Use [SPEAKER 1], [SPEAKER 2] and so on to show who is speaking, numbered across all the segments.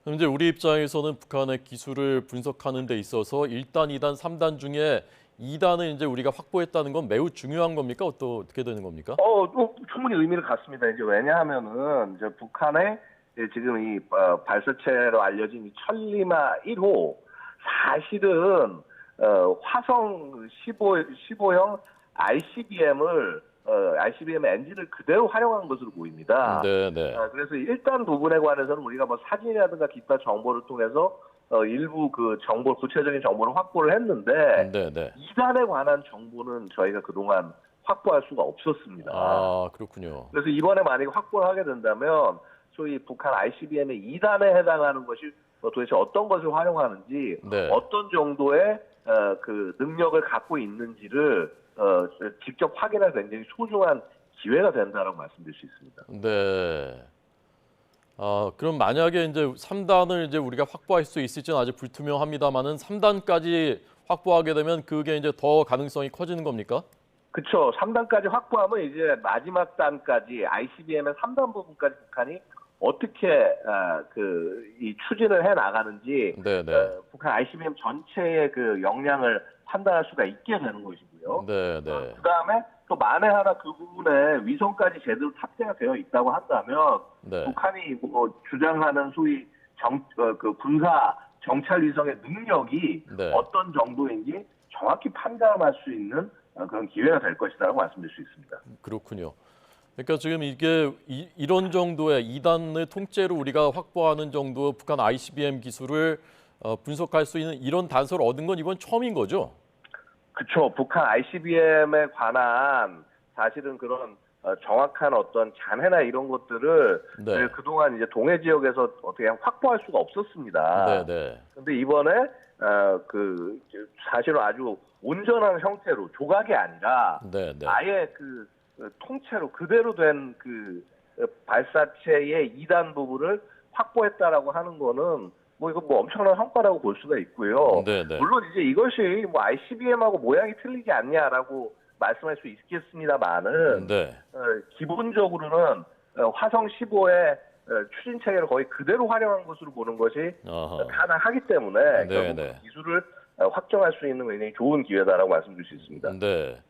[SPEAKER 1] 현재 우리 입장에서는 북한의 기술을 분석하는 데 있어서 1단, 2단, 3단 중에 2단을 이제 우리가 확보했다는 건 매우 중요한 겁니까? 어떻게 되는 겁니까?
[SPEAKER 2] 또 충분히 의미를 갖습니다. 이제 왜냐하면은 이제 북한의 이제 지금 이 발사체로 알려진 이 천리마 1호 사실은 화성 15형 ICBM 엔진을 그대로 활용한 것으로 보입니다.
[SPEAKER 1] 네, 네.
[SPEAKER 2] 그래서 1단 부분에 관해서는 우리가 뭐 사진이라든가 기타 정보를 통해서 일부 그 구체적인 정보를 확보를 했는데
[SPEAKER 1] 네, 네.
[SPEAKER 2] 2단에 관한 정보는 저희가 그동안 확보할 수가 없었습니다.
[SPEAKER 1] 아, 그렇군요.
[SPEAKER 2] 그래서 이번에 만약에 확보를 하게 된다면 소위 북한 ICBM의 2단에 해당하는 것이 도대체 어떤 것을 활용하는지
[SPEAKER 1] 네.
[SPEAKER 2] 어떤 정도의 그 능력을 갖고 있는지를 직접 확인할 굉장히 소중한 기회가 된다라고 말씀드릴 수 있습니다.
[SPEAKER 1] 네. 그럼 만약에 이제 3단을 이제 우리가 확보할 수 있을지는 아직 불투명합니다만은 3단까지 확보하게 되면 그게 이제 더 가능성이 커지는 겁니까?
[SPEAKER 2] 그렇죠. 3단까지 확보하면 이제 마지막 단까지 ICBM의 3단 부분까지 북한이 어떻게 이 추진을 해 나가는지
[SPEAKER 1] 네, 네.
[SPEAKER 2] 북한 ICBM 전체의 그 역량을 판단할 수가 있게 되는 것이고요.
[SPEAKER 1] 네, 네.
[SPEAKER 2] 그다음에 또 만에 하나 그 부분에 위성까지 제대로 탑재가 되어 있다고 한다면
[SPEAKER 1] 네.
[SPEAKER 2] 북한이 뭐 주장하는 소위 그 군사 정찰 위성의 능력이
[SPEAKER 1] 네.
[SPEAKER 2] 어떤 정도인지 정확히 판단할 수 있는 그런 기회가 될 것이라고 말씀드릴 수 있습니다.
[SPEAKER 1] 그렇군요. 그러니까 지금 이게 이런 정도의 2단의 통째로 우리가 확보하는 정도 북한 ICBM 기술을 분석할 수 있는 이런 단서를 얻은 건 이번 처음인 거죠?
[SPEAKER 2] 그렇죠. 북한 ICBM에 관한 사실은 그런 정확한 어떤 잔해나 이런 것들을
[SPEAKER 1] 네.
[SPEAKER 2] 그동안 이제 동해 지역에서 어떻게 확보할 수가 없었습니다.
[SPEAKER 1] 네, 네.
[SPEAKER 2] 근데 이번에 사실은 아주 온전한 형태로 조각이 아니라
[SPEAKER 1] 네, 네.
[SPEAKER 2] 아예 통째로 그대로 된 발사체의 2단 부분을 확보했다라고 하는 거는 이거 엄청난 성과라고 볼 수가 있고요.
[SPEAKER 1] 네, 네.
[SPEAKER 2] 물론 이제 이것이 ICBM하고 모양이 틀리지 않냐라고 말씀할 수 있겠습니다만은
[SPEAKER 1] 네.
[SPEAKER 2] 기본적으로는 화성 15의 추진 체계를 거의 그대로 활용한 것으로 보는 것이
[SPEAKER 1] 아하.
[SPEAKER 2] 가능하기 때문에
[SPEAKER 1] 네,
[SPEAKER 2] 결국
[SPEAKER 1] 네.
[SPEAKER 2] 기술을 확정할 수 있는 굉장히 좋은 기회다라고 말씀드릴 수 있습니다.
[SPEAKER 1] 네.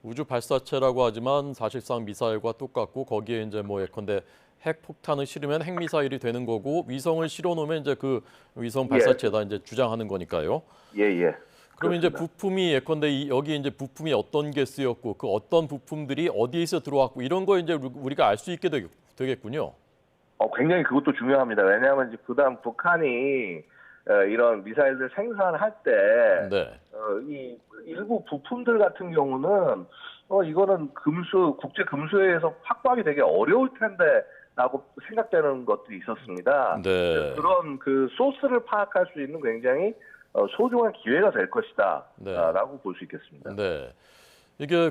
[SPEAKER 1] 우주 발사체라고 하지만 사실상 미사일과 똑같고 거기에 이제 예컨대 핵 폭탄을 실으면 핵 미사일이 되는 거고 위성을 실어 놓으면 이제 그 위성 발사체다 이제 주장하는 거니까요.
[SPEAKER 2] 예.
[SPEAKER 1] 그러면 이제 부품이 예컨대 여기 이제 부품이 어떤 게 쓰였고 그 어떤 부품들이 어디에서 들어왔고 이런 거 이제 우리가 알 수 있게 되겠군요.
[SPEAKER 2] 굉장히 그것도 중요합니다. 왜냐하면 이제 그다음 북한이 이런 미사일들 생산할 때
[SPEAKER 1] 네.
[SPEAKER 2] 이 일부 부품들 같은 경우는 이거는 국제 금수회에서 확보하기 되게 어려울 텐데라고 생각되는 것들이 있었습니다.
[SPEAKER 1] 네.
[SPEAKER 2] 그런 그 소스를 파악할 수 있는 굉장히 소중한 기회가 될 것이다라고 볼 수 있겠습니다.
[SPEAKER 1] 네. 이게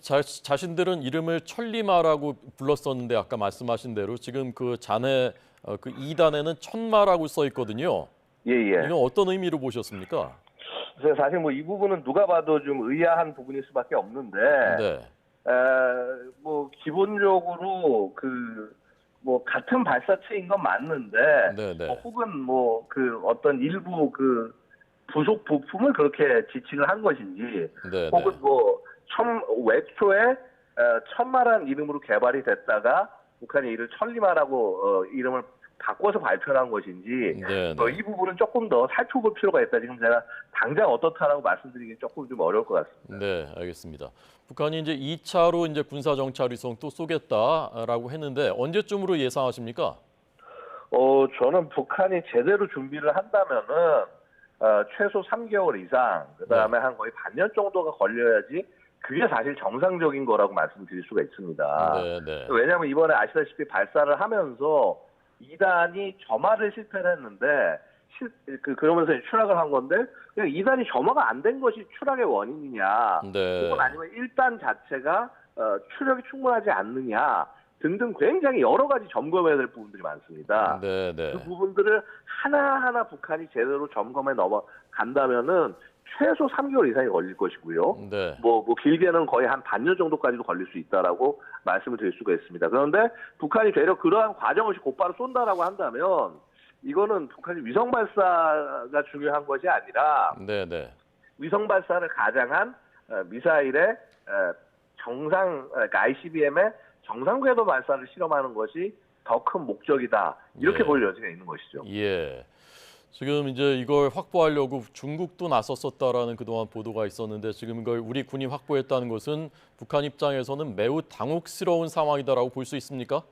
[SPEAKER 1] 자신들은 이름을 천리마라고 불렀었는데 아까 말씀하신 대로 지금 그 잔해 그 2단에는 천마라고 써 있거든요.
[SPEAKER 2] 예.
[SPEAKER 1] 이건 어떤 의미로 보셨습니까?
[SPEAKER 2] 그래서 사실 이 부분은 누가 봐도 좀 의아한 부분일 수밖에 없는데,
[SPEAKER 1] 네.
[SPEAKER 2] 기본적으로 같은 발사체인 건 맞는데,
[SPEAKER 1] 네.
[SPEAKER 2] 혹은 어떤 일부 부속 부품을 그렇게 지칭을 한 것인지,
[SPEAKER 1] 네.
[SPEAKER 2] 혹은 외초에 천마라는 이름으로 개발이 됐다가 북한이 이를 천리마라고 이름을 바꿔서 발표를 한 것인지
[SPEAKER 1] 네.
[SPEAKER 2] 이 부분은 조금 더 살펴볼 필요가 있다. 지금 제가 당장 어떻다라고 말씀드리기 조금 좀 어려울 것 같습니다.
[SPEAKER 1] 네, 알겠습니다. 북한이 이제 2차로 이제 군사 정찰 위성 또 쏘겠다라고 했는데 언제쯤으로 예상하십니까?
[SPEAKER 2] 저는 북한이 제대로 준비를 한다면은 최소 3개월 이상, 그다음에 한 거의 반년 정도가 걸려야지 그게 사실 정상적인 거라고 말씀드릴 수가 있습니다.
[SPEAKER 1] 네.
[SPEAKER 2] 왜냐하면 이번에 아시다시피 발사를 하면서 2단이 점화를 실패를 했는데 그러면서 추락을 한 건데 그냥 2단이 점화가 안 된 것이 추락의 원인이냐,
[SPEAKER 1] 네.
[SPEAKER 2] 혹은 아니면 1단 자체가 추력이 충분하지 않느냐 등등 굉장히 여러 가지 점검해야 될 부분들이 많습니다.
[SPEAKER 1] 네.
[SPEAKER 2] 그 부분들을 하나하나 북한이 제대로 점검해 넘어간다면은 최소 3개월 이상이 걸릴 것이고요.
[SPEAKER 1] 네.
[SPEAKER 2] 길게는 거의 한 반년 정도까지도 걸릴 수 있다라고 말씀을 드릴 수가 있습니다. 그런데 북한이 되려 그러한 과정 없이 곧바로 쏜다라고 한다면 이거는 북한이 위성 발사가 중요한 것이 아니라
[SPEAKER 1] 네네.
[SPEAKER 2] 위성 발사를 가장한 미사일의 정상 그러니까 ICBM의 정상 궤도 발사를 실험하는 것이 더 큰 목적이다. 이렇게
[SPEAKER 1] 예.
[SPEAKER 2] 볼 여지가 있는 것이죠.
[SPEAKER 1] 예. 지금 이제 이걸 확보하려고 중국도 나섰었다라는 그동안 보도가 있었는데 지금 이걸 우리 군이 확보했다는 것은 북한 입장에서는 매우 당혹스러운 상황이다라고 볼 수 있습니까?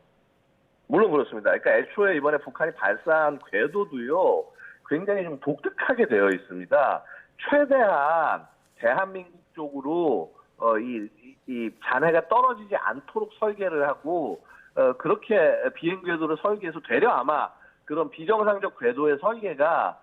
[SPEAKER 2] 물론 그렇습니다. 그러니까 애초에 이번에 북한이 발사한 궤도도요, 굉장히 좀 독특하게 되어 있습니다. 최대한 대한민국 쪽으로 이 잔해가 떨어지지 않도록 설계를 하고 그렇게 비행 궤도를 설계해서 되려 아마 그런 비정상적 궤도의 설계가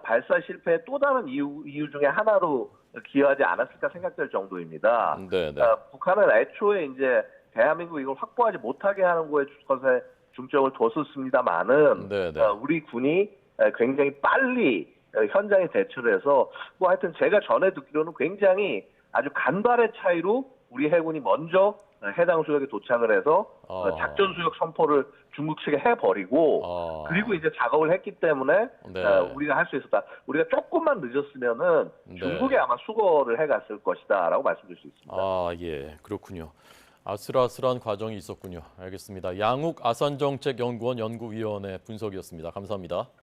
[SPEAKER 2] 발사 실패의 또 다른 이유 중에 하나로 기여하지 않았을까 생각될 정도입니다.
[SPEAKER 1] 네네.
[SPEAKER 2] 북한은 애초에 이제 대한민국 이걸 확보하지 못하게 하는 것에 중점을 뒀었습니다만은
[SPEAKER 1] 네네.
[SPEAKER 2] 우리 군이 굉장히 빨리 현장에 대처를 해서 뭐 하여튼 제가 전에 듣기로는 굉장히 아주 간발의 차이로 우리 해군이 먼저 해당 수역에 도착을 해서 작전 수역 선포를 중국 측에 해버리고 그리고 이제 작업을 했기 때문에
[SPEAKER 1] 네.
[SPEAKER 2] 우리가 할 수 있었다. 우리가 조금만 늦었으면은
[SPEAKER 1] 네.
[SPEAKER 2] 중국에 아마 수거를 해갔을 것이다라고 말씀드릴 수 있습니다.
[SPEAKER 1] 아, 예. 그렇군요. 아슬아슬한 과정이 있었군요. 알겠습니다. 양욱 아산정책연구원 연구위원회 분석이었습니다. 감사합니다.